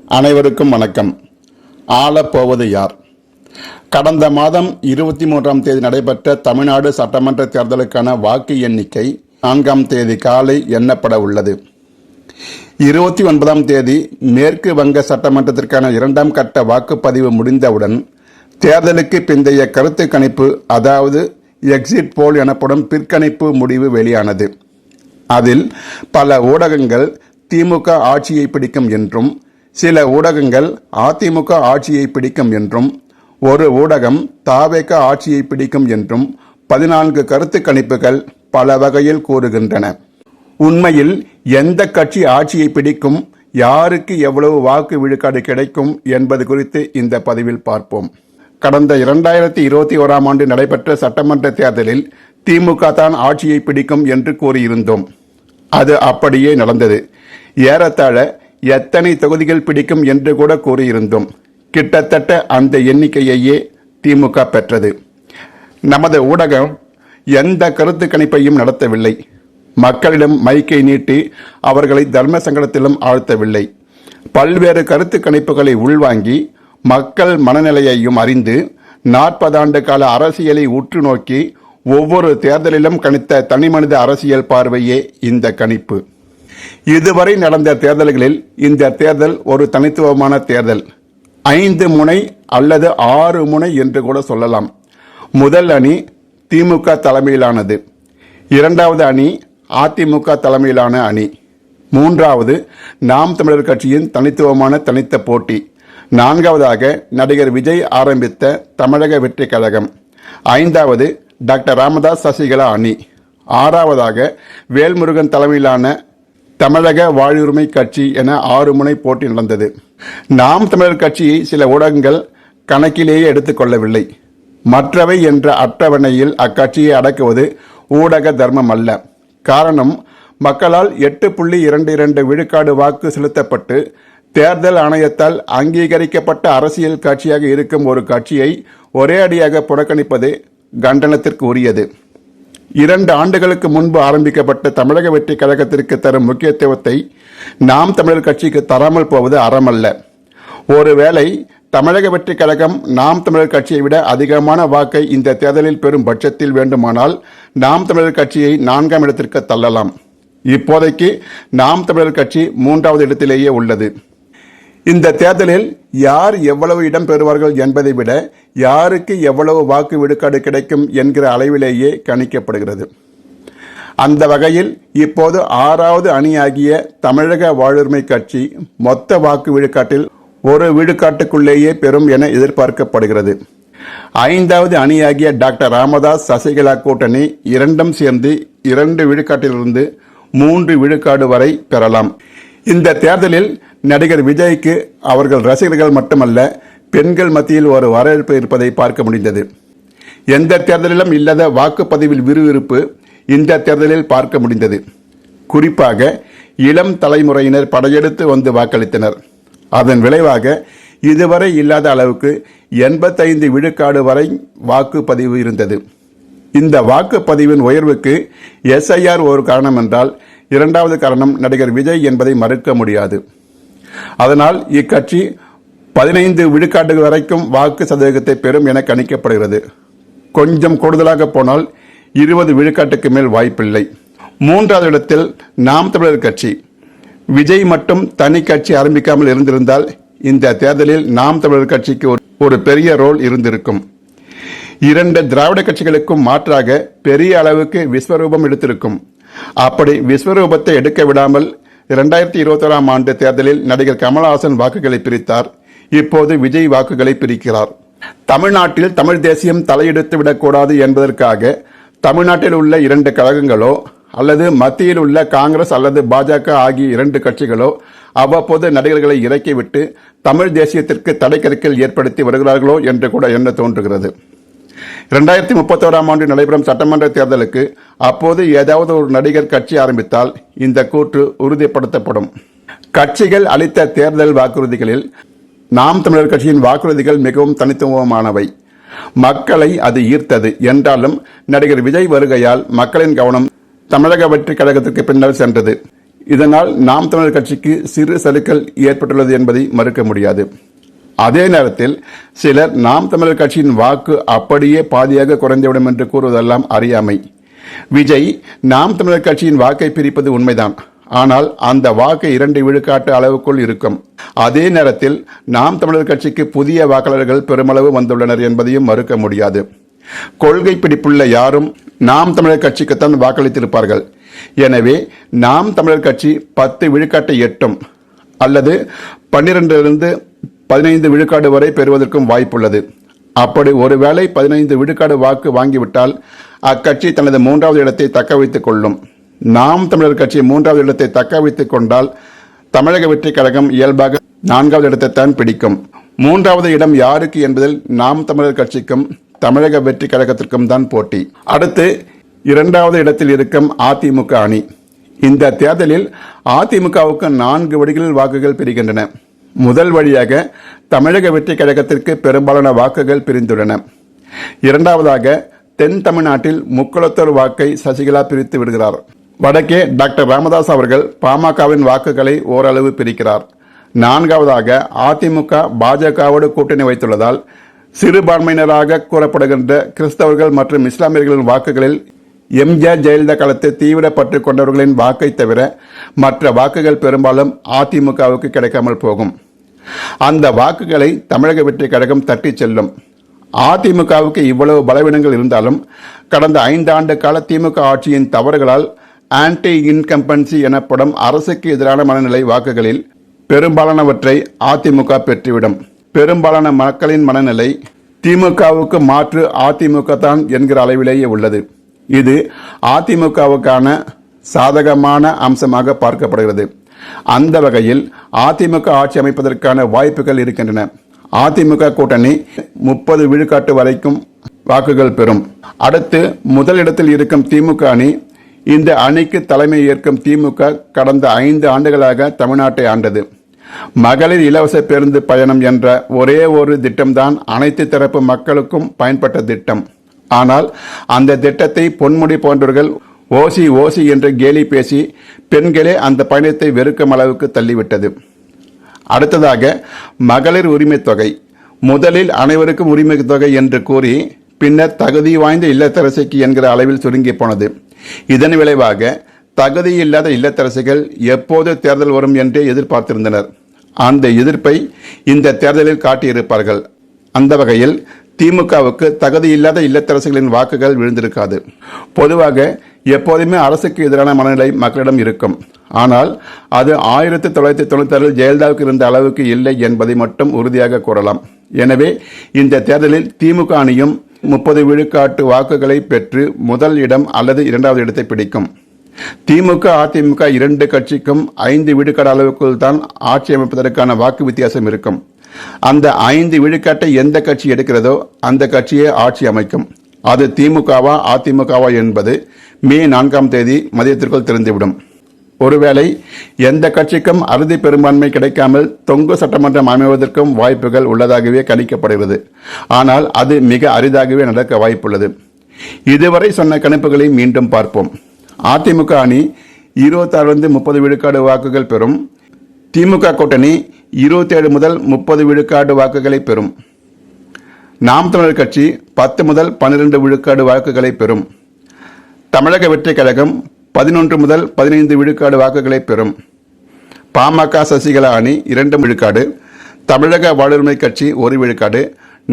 அனைவருக்கும் வணக்கம். ஆளப்போவது யார்? கடந்த மாதம் 23ஆம் தேதி நடைபெற்ற தமிழ்நாடு சட்டமன்ற தேர்தலுக்கான வாக்கு எண்ணிக்கை 4ஆம் தேதி காலை எண்ணப்பட உள்ளது. 29ஆம் தேதி மேற்கு வங்க சட்டமன்றத்திற்கான 2ஆம் கட்ட வாக்குப்பதிவு முடிந்தவுடன் தேர்தலுக்கு பிந்தைய கருத்து கணிப்பு, அதாவது எக்ஸிட் போல் எனப்படும் பிற்கணிப்பு முடிவு வெளியானது. அதில் பல ஊடகங்கள் திமுக ஆட்சியை பிடிக்கும் என்றும், சில ஊடகங்கள் அதிமுக ஆட்சியை பிடிக்கும் என்றும், ஒரு ஊடகம் தாவேக ஆட்சியை பிடிக்கும் என்றும் 14 கருத்து கணிப்புகள் பல வகையில் கூறுகின்றன. உண்மையில் எந்த கட்சி ஆட்சியை பிடிக்கும், யாருக்கு எவ்வளவு வாக்கு விழுக்காடு கிடைக்கும் என்பது குறித்து இந்த பதிவில் பார்ப்போம். கடந்த 2021ஆம் ஆண்டு நடைபெற்ற சட்டமன்ற தேர்தலில் திமுக தான் ஆட்சியை பிடிக்கும் என்று கூறியிருந்தோம். அது அப்படியே நடந்தது. ஏறத்தாழ எத்தனை தொகுதிகள் பிடிக்கும் என்று கூட கூறியிருந்தோம். கிட்டத்தட்ட அந்த எண்ணிக்கையையே திமுக பெற்றது. நமது ஊடகம் எந்த கருத்து கணிப்பையும் நடத்தவில்லை. மக்களிடம் மைக்கை நீட்டி அவர்களை தர்ம சங்கடத்திலும் ஆழ்த்தவில்லை. பல்வேறு கருத்து கணிப்புகளை உள்வாங்கி மக்கள் மனநிலையையும் அறிந்து 40 ஆண்டு கால அரசியலை உற்று நோக்கி ஒவ்வொரு தேர்தலிலும் கணித்த தனிமனித அரசியல் பார்வையே இந்த கணிப்பு. இதுவரை நடந்த தேர்தல்களில் இந்த தேர்தல் ஒரு தனித்துவமான தேர்தல். 5 முனை அல்லது 6 முனை என்று கூட சொல்லலாம். முதல் அணி திமுக தலைமையிலானது, 2வது அணி அதிமுக தலைமையிலான அணி, 3வது நாம் தமிழர் கட்சியின் தனித்துவமான தனித்த போட்டி, 4வதாக நடிகர் விஜய் ஆரம்பித்த தமிழக வெற்றி கழகம், 5வது டாக்டர் ராமதாஸ் சசிகலா அணி, 6வதாக வேல்முருகன் தலைமையிலான தமிழக வாழ்வுரிமை கட்சி என 6 முனை போட்டி நடந்தது. நாம் தமிழர் கட்சியை சில ஊடகங்கள் கணக்கிலேயே எடுத்துக்கொள்ளவில்லை. மற்றவை என்ற அட்டவணையில் அக்கட்சியை அடக்குவது ஊடக தர்மம் அல்ல. காரணம், மக்களால் 8.22 விழுக்காடு வாக்கு செலுத்தப்பட்டு தேர்தல் ஆணையத்தால் அங்கீகரிக்கப்பட்ட அரசியல் கட்சியாக இருக்கும் ஒரு கட்சியை ஒரே அடியாக புறக்கணிப்பது கண்டனத்திற்கு உரியது. 2 ஆண்டுகளுக்கு முன்பு ஆரம்பிக்கப்பட்ட தமிழக வெற்றி கழகத்திற்கு தரும் முக்கியத்துவத்தை நாம் தமிழர் கட்சிக்கு தராமல் போவது அறமல்ல. ஒருவேளை தமிழக வெற்றி கழகம் நாம் தமிழர் கட்சியை விட அதிகமான வாக்கை இந்த தேர்தலில் பெறும் பட்சத்தில் வேண்டுமானால் நாம் தமிழர் கட்சியை 4ஆம் இடத்திற்கு தள்ளலாம். இப்போதைக்கு நாம் தமிழர் கட்சி 3வது இடத்திலேயே உள்ளது. இந்த தேர்தலில் யார் எவ்வளவு இடம் பெறுவார்கள் என்பதை விட யாருக்கு எவ்வளவு வாக்கு விழுக்காடு கிடைக்கும் என்கிற அளவிலேயே கணிக்கப்படுகிறது. அந்த வகையில் இப்போது 6வது அணியாகிய தமிழக வாழ்வுரிமை கட்சி மொத்த வாக்கு விழுக்காட்டில் 1 விழுக்காட்டுக்குள்ளேயே பெறும் என எதிர்பார்க்கப்படுகிறது. 5வது அணியாகிய டாக்டர் ராமதாஸ் சசிகலா கூட்டணி இரண்டும் சேர்ந்து 2 விழுக்காட்டிலிருந்து 3 விழுக்காடு வரை பெறலாம். இந்த தேர்தலில் நடிகர் விஜய்க்கு அவர்கள் ரசிகர்கள் மட்டுமல்ல, பெண்கள் மத்தியில் ஒரு வரவேற்பு இருப்பதை பார்க்க முடிந்தது. எந்த தேர்தலிலும் இல்லாத வாக்குப்பதிவில் விறுவிறுப்பு இந்த தேர்தலில் பார்க்க முடிந்தது. குறிப்பாக இளம் தலைமுறையினர் படையெடுத்து வந்து வாக்களித்தனர். அதன் விளைவாக இதுவரை இல்லாத அளவுக்கு 85 விழுக்காடு வரை வாக்குப்பதிவு இருந்தது. இந்த வாக்குப்பதிவின் உயர்வுக்கு SIR ஒரு காரணம் என்றால், 2வது காரணம் நடிகர் விஜய் என்பதை மறுக்க முடியாது. அதனால் இக்கட்சி 15 விழுக்காடு வரைக்கும் வாக்கு சதவீதத்தை பெறும் என கணிக்கப்படுகிறது. கொஞ்சம் கூடுதலாக போனால் 20 விழுக்காட்டுக்கு மேல் வாய்ப்பில்லை. 3வது இடத்தில் நாம் தமிழர் கட்சி. விஜய் மட்டும் தனி கட்சி ஆரம்பிக்காமல் இருந்திருந்தால் இந்த தேர்தலில் நாம் தமிழர் கட்சிக்கு ஒரு பெரிய ரோல் இருந்திருக்கும். 2 திராவிட கட்சிகளுக்கும் மாற்றாக பெரிய அளவுக்கு விஸ்வரூபம் எடுத்திருக்கும். அப்படி விஸ்வரூபத்தை எடுக்க விடாமல் 2021ஆம் ஆண்டு தேர்தலில் நடிகர் கமல்ஹாசன் வாக்குகளை பிரித்தார். இப்போது விஜய் வாக்குகளை பிரிக்கிறார். தமிழ்நாட்டில் தமிழ் தேசியம் தலையெடுத்து விடக்கூடாது என்பதற்காக தமிழ்நாட்டில் உள்ள 2 கழகங்களோ அல்லது மத்தியில் உள்ள காங்கிரஸ் அல்லது பாஜக ஆகிய 2 கட்சிகளோ அவ்வப்போது நடிகர்களை இறக்கிவிட்டு தமிழ் தேசியத்திற்கு தடைக்கற்கள் ஏற்படுத்தி வருகிறார்களோ என்று கூட எண்ண தோன்றுகிறது. 2031ஆம் ஆண்டு நடைபெறும் சட்டமன்ற தேர்தலுக்கு அப்போது ஏதாவது ஒரு நடிகர் கட்சி ஆரம்பித்தால் இந்த கூற்று உறுதிப்படுத்தப்படும். கட்சிகள் அளித்த தேர்தல் வாக்குறுதிகளில் நாம் தமிழர் கட்சியின் வாக்குறுதிகள் மிகவும் தனித்துவமானவை. மக்களை அது ஈர்த்தது. என்றாலும் நடிகர் விஜய் வருகையால் மக்களின் கவனம் தமிழக வெற்றி கழகத்திற்கு பின்னர் சென்றது. இதனால் நாம் தமிழர் கட்சிக்கு சிறு சறுக்கல் ஏற்பட்டுள்ளது என்பதை மறுக்க முடியாது. அதே நேரத்தில் சிலர் நாம் தமிழர் கட்சியின் வாக்கு அப்படியே பாதியாக குறைந்துவிடும் என்று கூறுவதெல்லாம் அறியாமை. விஜய் நாம் தமிழர் கட்சியின் வாக்கை பிரிப்பது உண்மைதான். ஆனால் அந்த வாக்கு 2 விழுக்காட்டு அளவுக்குள் இருக்கும். அதே நேரத்தில் நாம் தமிழர் கட்சிக்கு புதிய வாக்காளர்கள் பெருமளவு வந்துள்ளனர் என்பதையும் மறுக்க முடியாது. கொள்கை பிடிப்புள்ள யாரும் நாம் தமிழர் கட்சிக்குத்தான் வாக்களித்திருப்பார்கள். எனவே நாம் தமிழர் கட்சி 10 விழுக்காட்டை எட்டும் அல்லது 12 15 விழுக்காடு வரை பெறுவதற்கும் வாய்ப்புள்ளது. அப்படி ஒருவேளை 15 விழுக்காடு வாக்கு வாங்கிவிட்டால் அக்கட்சி தனது 3வது இடத்தை தக்க வைத்துக் கொள்ளும். நாம் தமிழர் கட்சி 3வது இடத்தை தக்க வைத்துக் கொண்டால் தமிழக வெற்றி கழகம் இயல்பாக 4வது இடத்தை தான் பிடிக்கும். 3வது இடம் யாருக்கு என்பதில் நாம் தமிழர் கட்சிக்கும் தமிழக வெற்றி கழகத்திற்கும் தான் போட்டி. அடுத்து 2வது இடத்தில் இருக்கும் அதிமுக அணி. இந்த தேர்தலில் அதிமுகவுக்கு 4 வழிகளில் வாக்குகள் பிரிகின்றன. முதல் வழியாக தமிழக வெற்றி கழகத்திற்கு பெரும்பாலான வாக்குகள் பிரிந்துள்ளன. 2வதாக தென் தமிழ்நாட்டில் முக்குளத்தூர் வாக்கை சசிகலா பிரித்து விடுகிறார். வடக்கே டாக்டர் ராமதாஸ் அவர்கள் பாமகவின் வாக்குகளை ஓரளவு பிரிக்கிறார். 4வதாக அதிமுக பாஜகவோடு கூட்டணி வைத்துள்ளதால் சிறுபான்மையினராக கூறப்படுகின்ற கிறிஸ்தவர்கள் மற்றும் இஸ்லாமியர்களின் வாக்குகளில் எம்ஜிஆர் ஜெயலலிதா காலத்தை தீவிர பற்று கொண்டவர்களின் வாக்கை தவிர மற்ற வாக்குகள் பெரும்பாலும் அதிமுகவுக்கு கிடைக்காமல் போகும். அந்த வாக்குகளை தமிழக வெற்றி கழகம் தட்டி செல்லும். அதிமுகவுக்கு இவ்வளவு பலவீனங்கள் இருந்தாலும் கடந்த 5 ஆண்டு கால திமுக ஆட்சியின் தவறுகளால் ஆன்டி இன்கம்பன்சி எனப்படும் அரசுக்கு எதிரான மனநிலை வாக்குகளில் பெரும்பாலானவற்றை அதிமுக பெற்றுவிடும். பெரும்பாலான மக்களின் மனநிலை திமுகவுக்கு மாற்று அதிமுக தான் என்கிற அளவிலேயே உள்ளது. இது அதிமுகவுக்கான சாதகமான அம்சமாக பார்க்கப்படுகிறது. அந்த வகையில் அதிமுக ஆட்சி அமைப்பதற்கான வாய்ப்புகள் இருக்கின்றன. அதிமுக கூட்டணி 30 விழுக்காட்டு வரைக்கும் வாக்குகள் பெறும். அடுத்து முதலிடத்தில் இருக்கும் திமுக அணி. இந்த அணிக்கு தலைமை ஏற்கும் திமுக கடந்த 5 ஆண்டுகளாக தமிழ்நாட்டை ஆண்டது. மகளிர் இலவச பேருந்து பயணம் என்ற ஒரே ஒரு திட்டம்தான் அனைத்து தரப்பு மக்களுக்கும் பயன்பட்ட திட்டம். ஆனால் அந்த திட்டத்தை பொன்முடி போன்றவர்கள் ஓசி ஓசி என்று கேலி பேசி பெண்களே அந்த பயணத்தை வெறுக்கும் அளவுக்கு தள்ளிவிட்டது. அடுத்ததாக மகளிர் உரிமை தொகை. முதலில் அனைவருக்கும் உரிமை தொகை என்று கூறி பின்னர் தகுதி வாய்ந்த இல்லத்தரசிக்கு என்கிற அளவில் சுருங்கி போனது. இதன் விளைவாக தகுதி இல்லாத இல்லத்தரசிகள் எப்போது தேர்தல் வரும் என்றே எதிர்பார்த்திருந்தனர். அந்த எதிர்ப்பை இந்த தேர்தலில் காட்டியிருப்பார்கள். அந்த வகையில் திமுகவுக்கு தகுதி இல்லாத இல்லத்தரசிகளின் வாக்குகள் விழுந்திருக்காது. பொதுவாக எப்போதுமே அரசுக்கு எதிரான மனநிலை மக்களிடம் இருக்கும். ஆனால் அது 1996 ஜெயலலிதாவுக்கு இருந்த அளவுக்கு இல்லை என்பதை மட்டும் உறுதியாக கூறலாம். எனவே இந்த தேர்தலில் திமுக அணியும் 30 விழுக்காட்டு வாக்குகளை பெற்று முதல் இடம் அல்லது 2வது இடத்தை பிடிக்கும். திமுக அதிமுக 2 கட்சிக்கும் 5 விழுக்காடு அளவுக்குள் தான் ஆட்சி அமைப்பதற்கான வாக்கு வித்தியாசம் இருக்கும். அந்த 5 விழுக்காட்டை எந்த கட்சி எடுக்கிறதோ அந்த கட்சியே ஆட்சி அமைக்கும். அது திமுகவா அதிமுகவா என்பது மே 4ஆம் தேதி மதியத்திற்குள் தெரிந்துவிடும். ஒருவேளை எந்த கட்சிக்கும் அறுதி பெரும்பான்மை கிடைக்காமல் தொங்கு சட்டமன்றம் அமைவதற்கும் வாய்ப்புகள் உள்ளதாகவே கணிக்கப்படுகிறது. ஆனால் அது மிக அரிதாகவே நடக்க வாய்ப்புள்ளது. இதுவரை சொன்ன கணிப்புகளை மீண்டும் பார்ப்போம். அதிமுக அணி 26 30 விழுக்காடு வாக்குகள் பெறும். திமுக கூட்டணி 27 முதல் 30 விழுக்காடு வாக்குகளை பெறும். நாம் தமிழர் கட்சி 10 முதல் 12 விழுக்காடு வாக்குகளை பெறும். தமிழக வெற்றி கழகம் 11 முதல் 15 விழுக்காடு வாக்குகளை பெறும். பாமக சசிகலா அணி 2 விழுக்காடு. தமிழக வாழ்வுரிமை கட்சி 1 விழுக்காடு.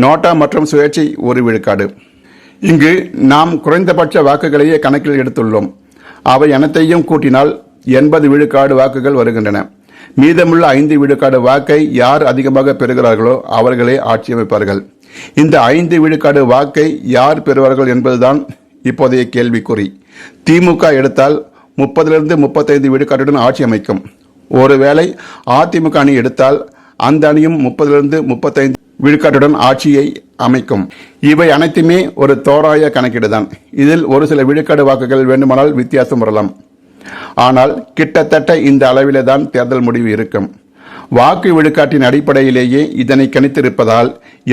நோட்டா மற்றும் சுயேட்சை 1 விழுக்காடு. இங்கு நாம் குறைந்தபட்ச வாக்குகளையே கணக்கில் எடுத்துள்ளோம். அவை அனைத்தையும் கூட்டினால் 80 விழுக்காடு வாக்குகள் வருகின்றன. மீதமுள்ள 5 விழுக்காடு வாக்கை யார் அதிகமாக பெறுகிறார்களோ அவர்களே ஆட்சி அமைப்பார்கள். இந்த 5 விழுக்காடு வாக்கை யார் பெறுவார்கள் என்பதுதான் இப்போதைய கேள்விக்குறி. திமுக எடுத்தால் 30 35 விழுக்காட்டுடன் ஆட்சி அமைக்கும். ஒருவேளை அதிமுக அணி எடுத்தால் அந்த அணியும் 30 35 விழுக்காட்டுடன் ஆட்சியை அமைக்கும். இவை அனைத்துமே ஒரு தோராய கணக்கீடுதான். இதில் ஒரு சில விழுக்காடு வாக்குகள் வேண்டுமானால் வித்தியாசம் வரலாம். ஆனால் கிட்டத்தட்ட இந்த அளவிலே தான் தேர்தல் முடிவு இருக்கும். வாக்கு விழுக்காட்டின் அடிப்படையிலேயே இதனை கணித்திருப்பதால்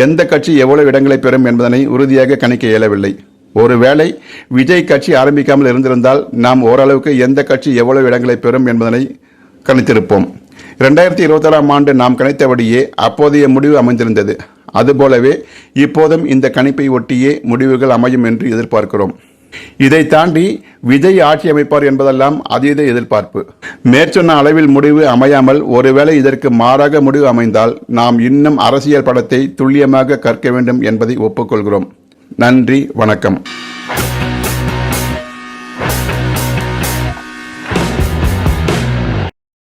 எந்த கட்சி எவ்வளவு இடங்களை பெறும் என்பதனை உறுதியாக கணிக்க இயலவில்லை. ஒருவேளை விஜய் கட்சி ஆரம்பிக்காமல் இருந்திருந்தால் நாம் ஓரளவுக்கு எந்த கட்சி எவ்வளவு இடங்களை பெறும் என்பதனை கணித்திருப்போம். 2026ஆம் ஆண்டு நாம் கணித்தபடியே அப்போதைய முடிவு அமைந்திருந்தது. அதுபோலவே இப்போதும் இந்த கணிப்பை ஒட்டியே முடிவுகள் அமையும் என்று எதிர்பார்க்கிறோம். இதை தாண்டி விஜய் ஆட்சி அமைப்பார் என்பதெல்லாம் அதீத எதிர்பார்ப்பு. மேற்சொன்ன அளவில் முடிவு அமையாமல் ஒருவேளை இதற்கு மாறாக முடிவு அமைந்தால் நாம் இன்னும் அரசியல் படத்தை துல்லியமாக கற்க வேண்டும் என்பதை ஒப்புக்கொள்கிறோம். நன்றி, வணக்கம்.